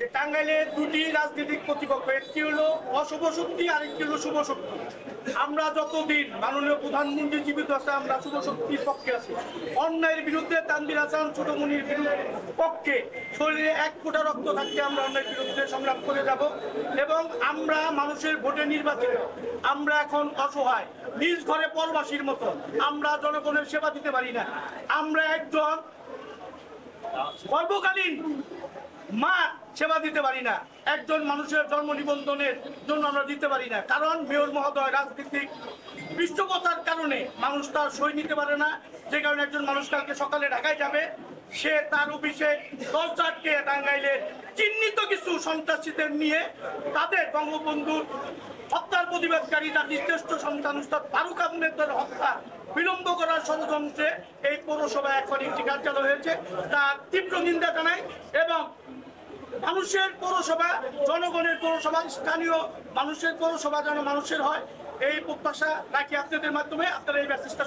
যে টাঙ্গাইলে দুটি রাজনৈতিক প্রতিপক্ষ, একটি হলো অশুভ শক্তি আর একটি হলো শুভ শক্তি। আমরা যতদিন মাননীয় প্রধানমন্ত্রী জীবিত আছে আমরা শুভ শক্তির পক্ষে আছি। অন্যায়ের বিরুদ্ধে তানভীর হাসান ছোটমনির পক্ষে শরীরে এক ফোঁটা রক্ত থাকতে আমরা অন্যায়ের বিরুদ্ধে সংগ্রাম করে যাব। এবং আমরা মানুষের ভোটে নির্বাচিত, আমরা এখন অসহায়, নিজ ঘরে পরবাসীর মতো। আমরা জনগণের সেবা দিতে পারি না। আমরা একজন সর্বকালীন মা সেবা দিতে পারি না, একজন মানুষের জন্ম নিবন্ধনের জন্য আমরা দিতে পারি না। কারণ মেয়র মহোদয় রাজনৈতিক পৃষ্ঠপোষকতার কারণে মানুষ তার সই নিতে পারে না। যে কারণে একজন মানুষ কালকে সকালে ঢাকায় যাবে, সে তার অফিসে দরজাটকে টাঙ্গাইলের চিহ্নিত কিছু সন্ত্রাসীদের নিয়ে তাদের বঙ্গবন্ধুর হত্যার প্রতিবাদকারী জাতির শ্রেষ্ঠ সন্তান উস্তাদ ফারুক আহমেদের হত্যা বিলম্ব করার ষড়যন্ত্রে এই পৌরসভায় এখন একটি কার্যালয় হয়েছে, তার তীব্র নিন্দা জানাই। এবং মানুষের পৌরসভা, জনগণের পৌরসভা, স্থানীয় মানুষের পৌরসভা যেন মানুষের হয়, এই প্রত্যাশা রাখি আপনাদের মাধ্যমে। আপনারা এই মেসেজটা